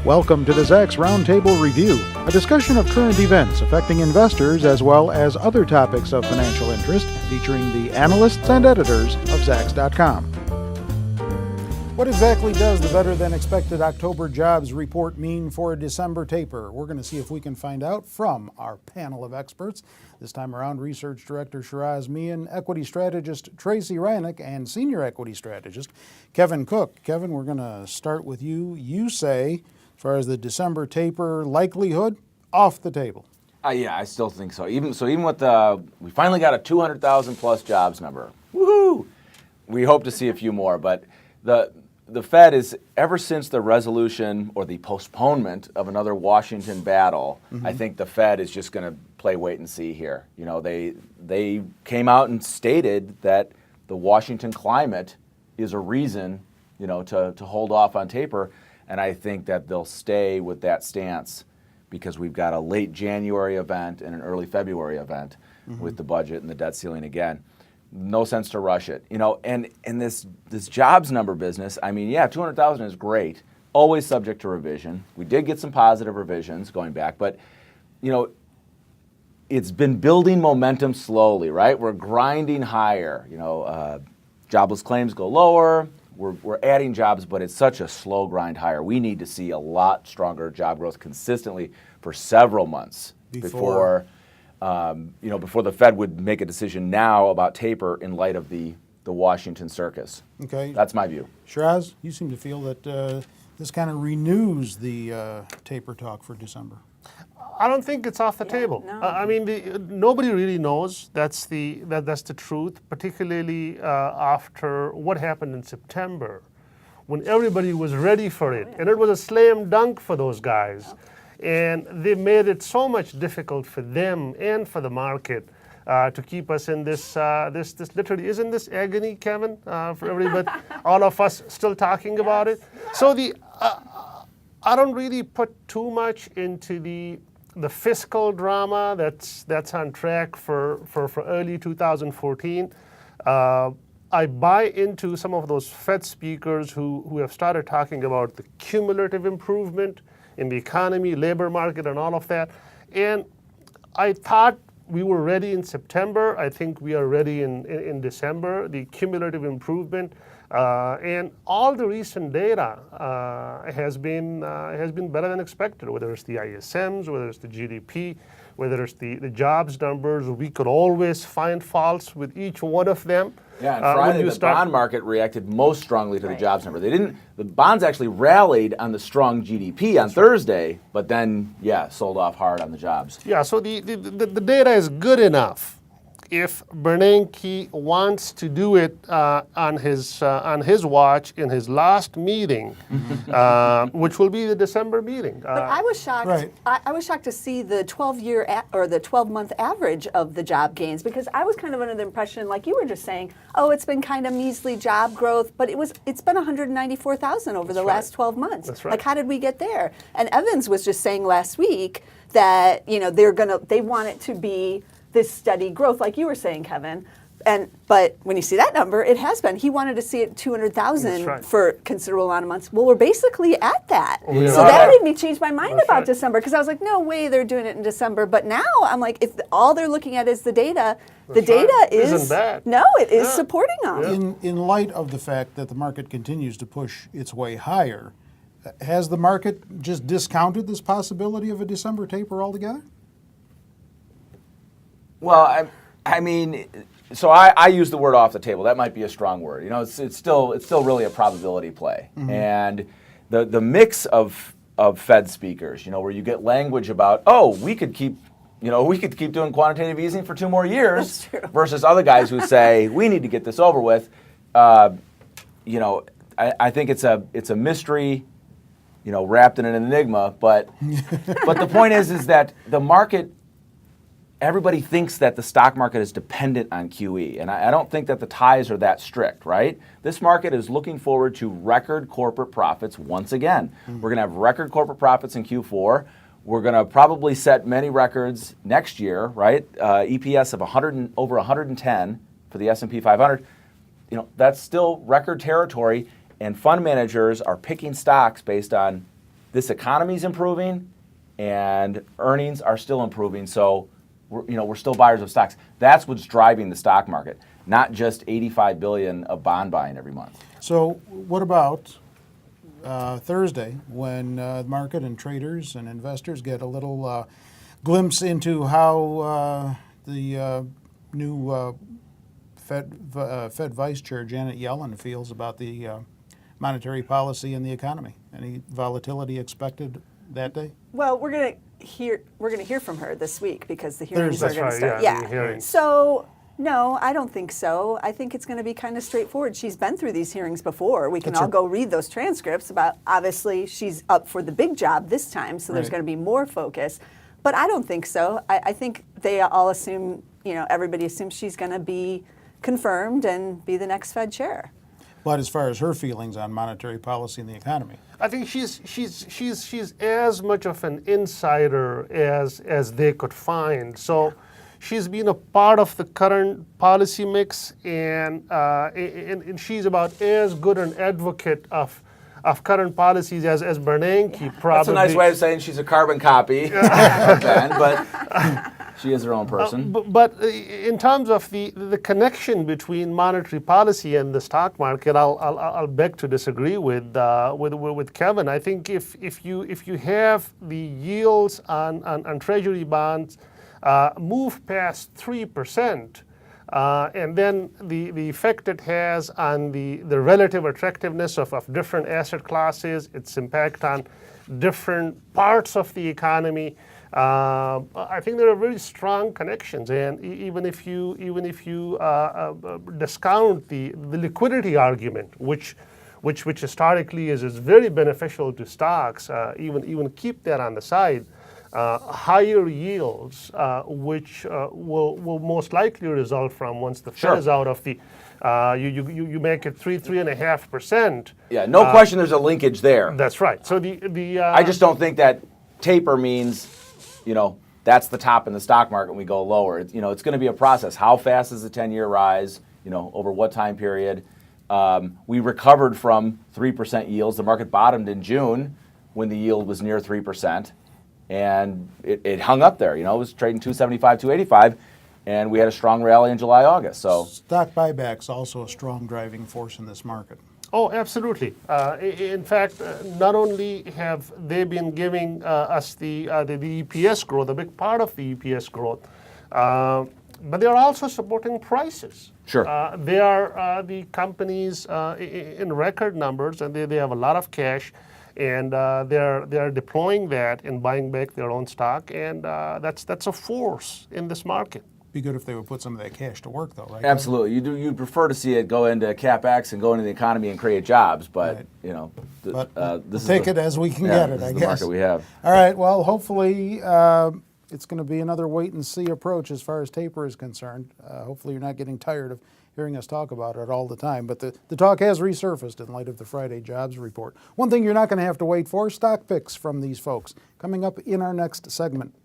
Welcome to the Zacks Roundtable Review, a discussion of current events affecting investors as well as other topics of financial interest, featuring the analysts and editors of Zacks.com. What exactly does the better-than-expected October jobs report mean for a December taper? We're going to see if we can find out from our panel of experts. This time around, Research Director Shiraz Mian, Equity Strategist Tracy Ranick, and Senior Equity Strategist Kevin Cook. Kevin, we're going to start with you. You say, as far as the December taper likelihood, off the table. Yeah, I still think so. Even with we finally got a 200,000 plus jobs number. Woohoo! We hope to see a few more, but the Fed is, ever since the resolution or the postponement of another Washington battle, I think the Fed is just going to play wait and see here. You know, they came out and stated that the Washington climate is a reason, you know, to hold off on taper, and I think that they'll stay with that stance because we've got a late January event and an early February event with the budget and the debt ceiling again. No sense to rush it, you know. And this jobs number business, I mean, yeah, 200,000 is great, always subject to revision. We did get some positive revisions going back, but you know, it's been building momentum slowly, right? We're grinding higher. You know, jobless claims go lower. We're adding jobs, but it's such a slow grind higher. We need to see a lot stronger job growth consistently for several months before the Fed would make a decision now about taper in light of the Washington circus. Okay. That's my view. Shiraz, you seem to feel that this kind of renews the taper talk for December. I don't think it's off the table. No. I mean, nobody really knows. That's the truth, particularly after what happened in September, when everybody was ready for it, and it was a slam dunk for those guys. And they made it so much difficult for them and for the market to keep us in this literally, isn't this agony, Kevin, for everybody, all of us still talking about it? So I don't really put too much into the fiscal drama that's on track for early 2014. I buy into some of those Fed speakers who have started talking about the cumulative improvement in the economy, labor market, and all of that. And I thought we were ready in September. I think we are ready in December, the cumulative improvement. And all the recent data has been better than expected, whether it's the ISMs, whether it's the GDP, whether it's the jobs numbers. We could always find faults with each one of them. Yeah, and Friday the bond market reacted most strongly to the jobs number. The bonds actually rallied on the strong GDP on Thursday, but then, sold off hard on the jobs. Yeah, so the data is good enough if Bernanke wants to do it on his watch in his last meeting, which will be the December meeting. But I was shocked. Right. I was shocked to see the 12-year or the 12-month average of the job gains, because I was kind of under the impression, like you were just saying, oh, it's been kind of measly job growth, but it's been 194,000 over the last 12 months. That's right. Like, how did we get there? And Evans was just saying last week that they want it to be this steady growth, like you were saying, Kevin. But when you see that number, it has been. He wanted to see it 200,000 for a considerable amount of months. Well, we're basically at that. So that made me change my mind about December, because I was like, no way they're doing it in December. But now I'm like, if all they're looking at is the data, data isn't bad. No, it is supporting them. In light of the fact that the market continues to push its way higher, has the market just discounted this possibility of a December taper altogether? Well, I mean, so I use the word off the table. That might be a strong word. You know, it's still really a probability play. And the mix of Fed speakers, you know, where you get language about, oh, we could keep doing quantitative easing for 2 more years, versus other guys who say we need to get this over with. You know, I think it's a mystery, you know, wrapped in an enigma. But the point is that the market. Everybody thinks that the stock market is dependent on QE, and I don't think that the ties are that strict, right? This market is looking forward to record corporate profits once again. We're going to have record corporate profits in Q4. We're going to probably set many records next year, right? EPS of over 110 for the S&P 500. You know, that's still record territory, and fund managers are picking stocks based on this economy's improving, and earnings are still improving. So we're still buyers of stocks. That's what's driving the stock market, not just $85 billion of bond buying every month. So what about Thursday, when the market and traders and investors get a little glimpse into how the new Fed Vice Chair Janet Yellen feels about the monetary policy and the economy? Any volatility expected that day? Well, we're going to hear from her this week because the hearings Thursday. are going to That's start. right, the hearings. So no, I don't think so. I think it's going to be kind of straightforward. She's been through these hearings before. We can all go read those transcripts about, obviously, she's up for the big job this time, so there's Right. going to be more focus. But I don't think so. I think they all assume, everybody assumes she's going to be confirmed and be the next Fed chair. But as far as her feelings on monetary policy and the economy, I think she's as much of an insider as they could find. So she's been a part of the current policy mix, and she's about as good an advocate of current policies as Bernanke probably. That's a nice way of saying she's a carbon copy of Ben, but she is her own person. But in terms of the connection between monetary policy and the stock market, I'll beg to disagree with Kevin. I think if you have the yields on Treasury bonds move past 3%, and then the effect it has on the relative attractiveness of different asset classes, its impact on different parts of the economy. I think there are very strong connections, and even if you discount the liquidity argument, which historically is very beneficial to stocks, even keep that on the side. Higher yields, which will most likely result from once the Fed is out of the, you make it 3.5%. Yeah, no question. There's a linkage there. That's right. So I just don't think that taper means, that's the top in the stock market and we go lower. It's going to be a process. How fast is the 10-year rise? Over what time period? We recovered from 3% yields. The market bottomed in June when the yield was near 3%. And it hung up there. It was trading 275, 285, and we had a strong rally in July, August. So stock buybacks also a strong driving force in this market. Oh, absolutely. In fact, not only have they been giving us the EPS growth, a big part of the EPS growth, but they are also supporting prices. Sure. They are the companies in record numbers, and they have a lot of cash. And they're deploying that in buying back their own stock, and that's a force in this market. Be good if they would put some of that cash to work, though, right? absolutely, you'd prefer to see it go into CapEx and go into the economy and create jobs, but But this is take it as we can get it, this I is the guess. market we have. All right. Well, hopefully it's going to be another wait and see approach as far as taper is concerned. Hopefully you're not getting tired of hearing us talk about it all the time. But the talk has resurfaced in light of the Friday jobs report. One thing you're not going to have to wait for, stock picks from these folks, coming up in our next segment.